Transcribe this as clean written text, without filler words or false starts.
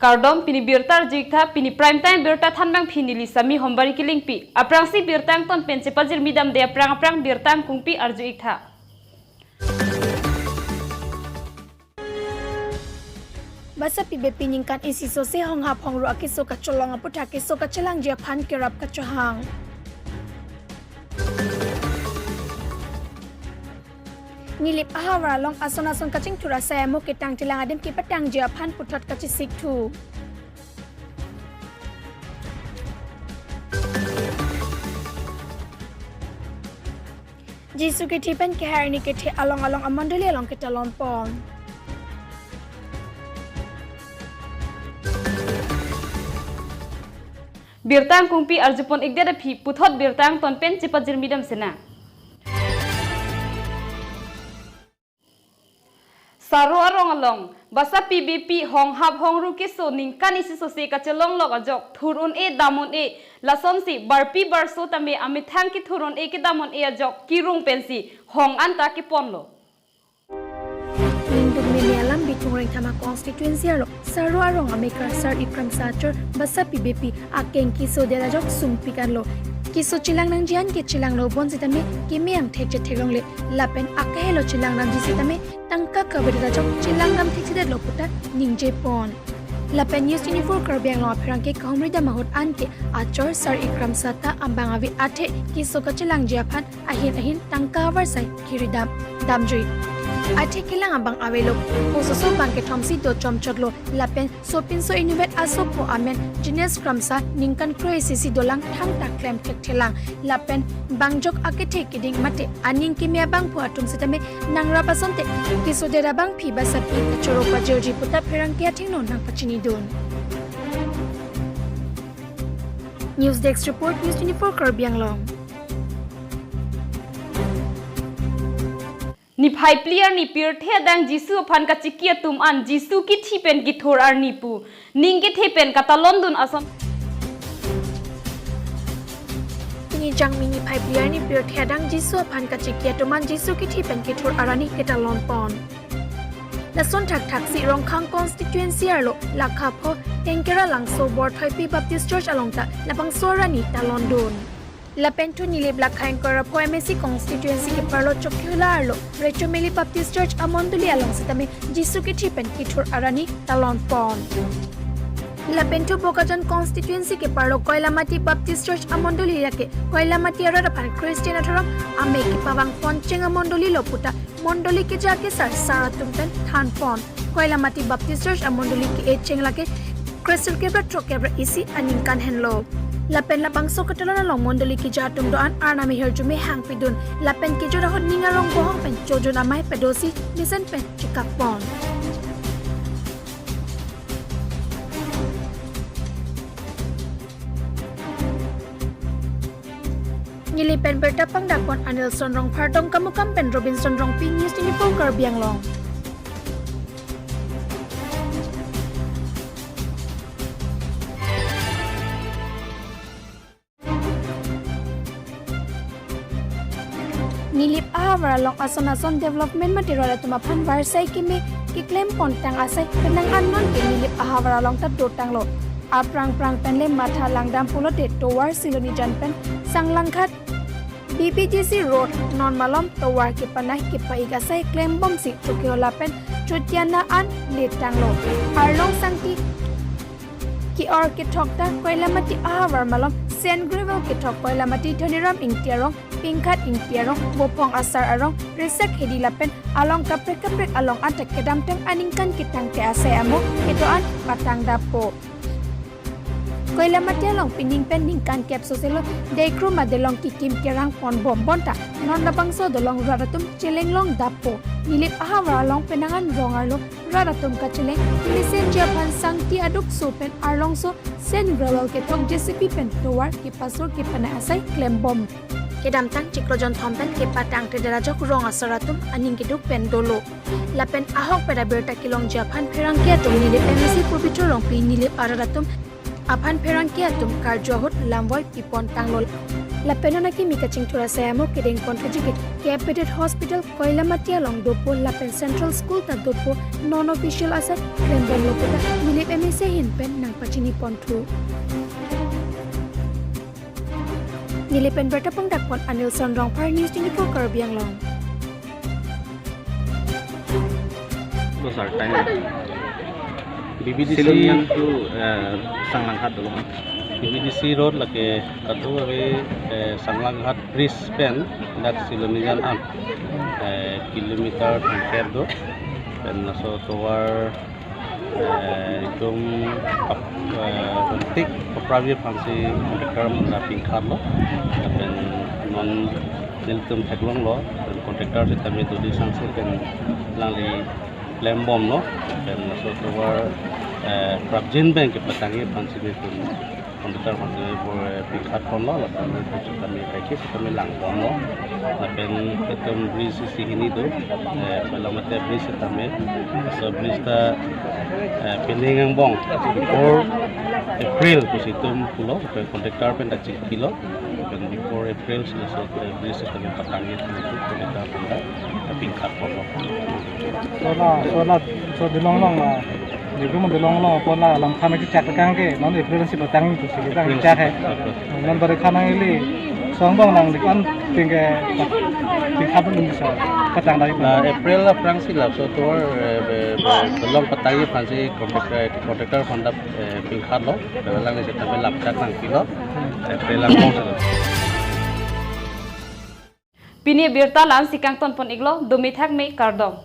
Kardom pini birtar jikta pini prime time birta thanbang pini lisami hombari kilingpi. Aprangsi birtang ton pensepajir midam de aprang birtang kungpi arju ikta. Basa pibe piningkan isi sose hong hap hong ru akiso kacolong aputa kiso kacelang jia pan kerap kacohang. Nilip ahawara long ason kacing tura saya mo ketang tilang adem ki patang jia pan putot kacisik tu. Jisu ke tipen ke hari ni ke te along amandoli along ke talon pon. Birtang kungpi arjupon igda phi puthot birtang ton pen chipajir midam sena. Saro arong along basa PBP hong hap hong ru kiso ningkan isi sose kachelong log ajok thurun e damon e lason si barpi barso tame amithang ki thurun e ki damon e ajok kirung pensi hong anta ki ponlo. Lindung menialam bitung reng tama constituency aro saro arong amekar sar ikram sacher basa PBP akeng kiso de ajok sumpikan lo. Kiso chilang nang jian ke chilang lo bon sitame kimi ang theche thelong le lapen akahelo chilang nang jisitame tangka kabeda jok chilang nam theche lo puta ningje pon lapen News.News Karbi lo apherang ke kaumrida mahot anke achor sar ikram sata ambang avi athe kiso ka chilang jiaphan ahin tangka warsai kiridam damjui Ate kilang abang awelo pososo bangke thomsi do chomchotlo lapen sopinso inuvet asopo amen genius kramsa ningkan kroesisi dolang thang taklem thekthelang lapen bangjok akethe kiding mate aning kimia bang puatum sitame nangra pasonte kisodera bang phiba sapi kachoro pajerji puta pherang kya thingno nang pachini don News Desk report News.News Karbi Anglong Ni phai player ni pir the dang jisu phan ka chikia tum an jisu ki thipen ki thor ar nipu ning ki thepen ka talon dun asam Tini jang mini phai player ni pir the dang jisu phan ka chikia tum an jisu ki thipen ki thor arani ke talon pon Lason thak si rong khang constituency arlo lakha pho tengkera langso board thaipi baptist church alongta labang sorani talon dun Lapentu nilib lakhain kora po MSC constituency ke parlo chokula arlo Recho Meli Baptist Church amonduli along sitame jisu ki thipen ki thur arani talon pon Lapentu Bokajan constituency ke parlo Koilamati Baptist Church amonduli yake Koilamati arara pan Christian atharam ame ki pawang poncheng amonduli loputa mondoli ke jake sar saratumten than pon Koilamati Baptist Church amonduli ki echeng lake Crystal kebra trokebra isi aningkan henlo Lapen lapang so katalana long mondoli ki jatum doan arna mi herjume hang pidun lapen ki jora hon ninga rong bohong pen jojo namai pedosi listen pen chikapon Nili pen bertapang dakon Anil Sonrong Pardong kamukam pen Robinson Rong pi News.News Karbi Anglong Nilip ahawara long ason development material tuma phan varsai kimi ki claim pontang asai penang anon ke nilip ahawara long tat dotang lo aprang penle matha langdam pulo de towar siloni janpen sanglangkhat BPTC road non malom towar ki panai ki paigasai claim bom si chukiola pen chutiana an letang lo arlong sangti ki or ki thokta koilamati ahawar malom sen gravel ki thok koilamati thoniram ingtiarong pingkat ingtiarong bopong asar arong resak hedi lapen along kaprek along atak kedam tang aningkan kitang ke asai amo itoan patang dapo Koilamati along pining pending kan cap soselo dekru madelong kikim kerang pon bom bonta non labangso dolong radatum chileng long dapo nilip ahawara long penangan rongarlo radatum ka chileng lisen japan sangti aduk sopen arlong so sen gravel ke thok JCP pen towar ki pasor ki pana asai claim bom kedam tang chikrojon thompen ke patang te darajok rong asaratum aning kiduk pen dolo lapen ahok pada berta kilong japan pherang kia tum nilip MSC purbitor rong pi nilip aradatum Apan perang kia tum karjohut lamboy pipon tanglol Lapenona ki mi kaching thura sayamo kedeng pon kajikit Capital Hospital Koilamatia long dopo Lapen Central School ta dopo non official asat Lembon lokota milip MSA hin pen nang pachini pon thu Nilipen bertapong dakpon Anil Sonrong par News.News Karbi Anglong Besar tanya BBDC yang tu sanglanghat dulu BBDC road lagi atu lagi sanglanghat bridge span dak kilometer am kilometer hampir tu dan so towar itum penting pepravi fungsi kontraktor mendamping karlo dan non niltum teklong lo dan kontraktor kita metode sanksi dan langli lembom lo dan so towar prabjin bank petangi fungsi itu kontraktor fungsi pingkat pon lo dan itu kami pakai kami langbom lo dan itum bridge sisi ini tu pelamatnya bridge kami so bridge ta peningang bong before April positum pulo kontraktor pen dak kilo dan before April so bridge kami petangi itu kontraktor pen pingkat pon lo so dilong Jadi mo dilong pon la lam khana ki chak kang ke non April si batang tu si kita chak hai non bare khana ili songbong nang dikan tingke tingkat pun bisa patang dari April lah perang silap so tour belum petangi fansi kontraktor fondap pingkat lo dalam ni kita belak chak nang kilo April lah kong silap Pini birta lan sikang ton pon iglo dumithak me kardong